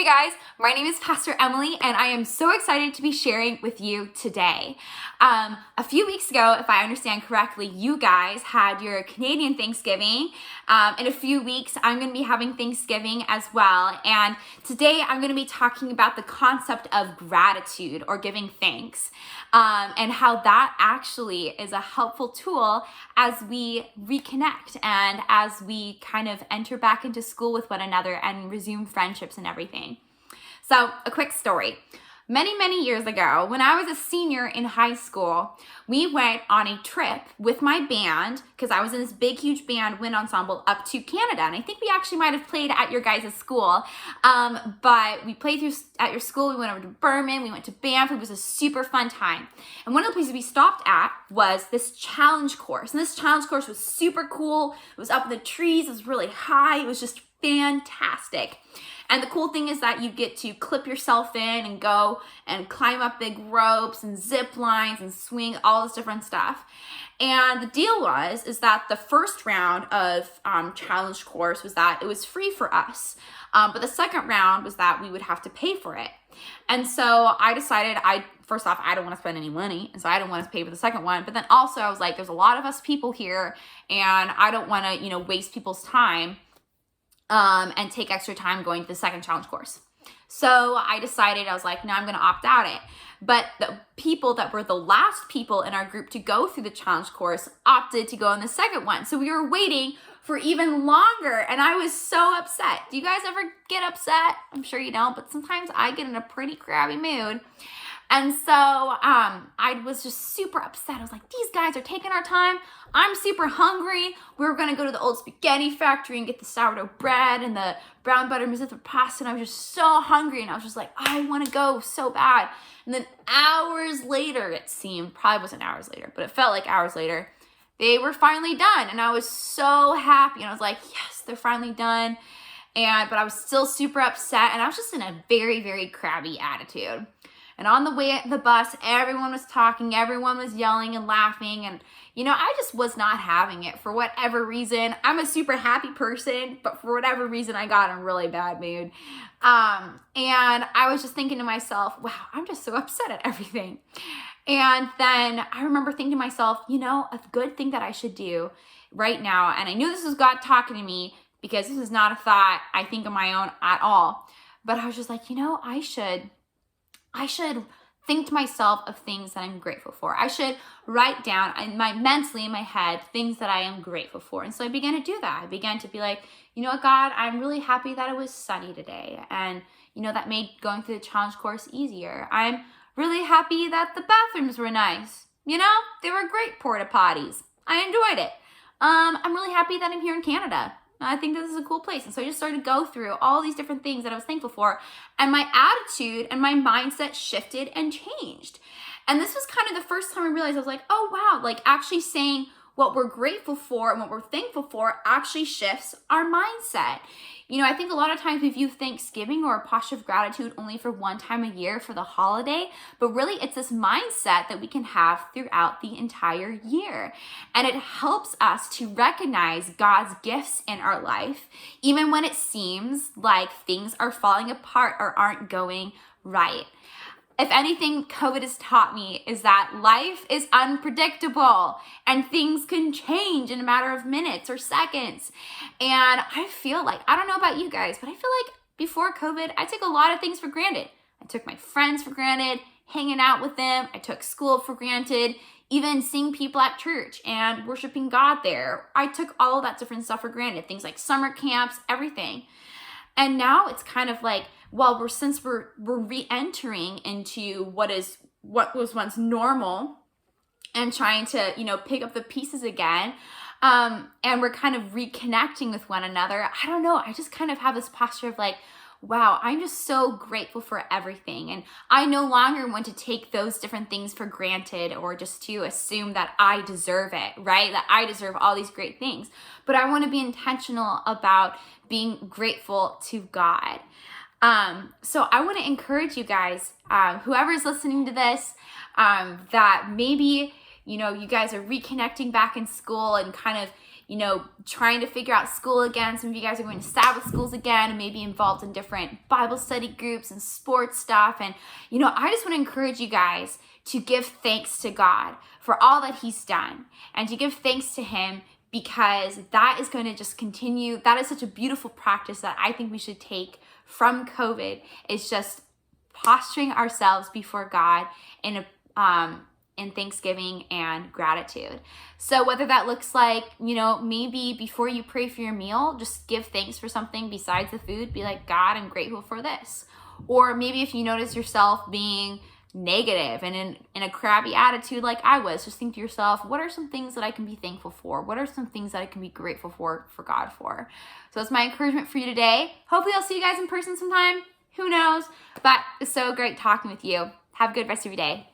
Hey guys, my name is Pastor Emily and I am so excited to be sharing with you today. A few weeks ago, if I understand correctly, you guys had your Canadian Thanksgiving. In a few weeks, I'm going to be having Thanksgiving as well. And today I'm going to be talking about the concept of gratitude or giving thanks, and how that actually is a helpful tool as we reconnect and as we kind of enter back into school with one another and resume friendships and everything. So, a quick story. Many years ago, when I was a senior in high school, we went on a trip with my band, because I was in this big, huge band wind ensemble, up to Canada. And I think we actually might have played at your guys' school. But we played at your school. We went over to Burman. We went to Banff. It was a super fun time. And one of the places we stopped at was this challenge course. And this challenge course was super cool. It was up in the trees. It was really high. It was just fantastic. And the cool thing is that you get to clip yourself in and go and climb up big ropes and zip lines and swing all this different stuff. And the deal is that the first round of challenge course was that it was free for us. But the second round was that we would have to pay for it. And so I decided first off, I don't want to spend any money. And so I don't want to pay for the second one. But then also I was like, there's a lot of us people here and I don't want to, waste people's time. And take extra time going to the second challenge course. So I decided, I was like, no, I'm going to opt out it. But the people that were the last people in our group to go through the challenge course opted to go on the second one. So we were waiting for even longer and I was so upset. Do you guys ever get upset? I'm sure you don't, but sometimes I get in a pretty crabby mood. And so I was just super upset. I was like, these guys are taking our time. I'm super hungry. We were going to go to the old spaghetti factory and get the sourdough bread and the brown butter mistletoe pasta. And I was just so hungry. And I was just like, I want to go so bad. And then hours later, it seemed, probably wasn't hours later, but it felt like hours later, they were finally done. And I was so happy. And I was like, yes, they're finally done. But I was still super upset. And I was just in a very, very crabby attitude. And on the way at the bus, everyone was talking, everyone was yelling and laughing. And, I just was not having it for whatever reason. I'm a super happy person, but for whatever reason, I got in a really bad mood. And I was just thinking to myself, wow, I'm just so upset at everything. And then I remember thinking to myself, a good thing that I should do right now. And I knew this was God talking to me because this is not a thought I think of my own at all. But I was just like, I should think to myself of things that I'm grateful for. I should write down mentally in my head things that I am grateful for. And so I began to do that. I began to be like, God, I'm really happy that it was sunny today. And, that made going through the challenge course easier. I'm really happy that the bathrooms were nice. They were great porta potties. I enjoyed it. I'm really happy that I'm here in Canada. I think this is a cool place. And so I just started to go through all these different things that I was thankful for. And my attitude and my mindset shifted and changed. And this was kind of the first time I realized, I was like, oh, wow, like actually saying what we're grateful for and what we're thankful for actually shifts our mindset. I think a lot of times we view Thanksgiving or a posture of gratitude only for one time a year for the holiday, but really it's this mindset that we can have throughout the entire year. And it helps us to recognize God's gifts in our life, even when it seems like things are falling apart or aren't going right. If anything, COVID has taught me is that life is unpredictable and things can change in a matter of minutes or seconds. And I feel like, I don't know about you guys, but I feel like before COVID, I took a lot of things for granted. I took my friends for granted, hanging out with them. I took school for granted, even seeing people at church and worshiping God there. I took all of that different stuff for granted, things like summer camps, everything. And now it's kind of like, well, since we're re-entering into what was once normal and trying to, pick up the pieces again, and we're kind of reconnecting with one another. I don't know. I just kind of have this posture of like, wow, I'm just so grateful for everything. And I no longer want to take those different things for granted or just to assume that I deserve it, right? That I deserve all these great things. But I want to be intentional about being grateful to God. So I want to encourage you guys, whoever's listening to this, that maybe, you guys are reconnecting back in school and kind of, trying to figure out school again. Some of you guys are going to Sabbath schools again and maybe involved in different Bible study groups and sports stuff. And, I just want to encourage you guys to give thanks to God for all that he's done and to give thanks to him, because that is going to just continue. That is such a beautiful practice that I think we should take from COVID, is just posturing ourselves before God in thanksgiving and gratitude. So whether that looks like, maybe before you pray for your meal, just give thanks for something besides the food. Be like, God, I'm grateful for this. Or maybe if you notice yourself being negative and in a crabby attitude like I was, just think to yourself, what are some things that I can be thankful for? What are some things that I can be grateful for God for? So that's my encouragement for you today. Hopefully I'll see you guys in person sometime. Who knows? But it's so great talking with you. Have a good rest of your day.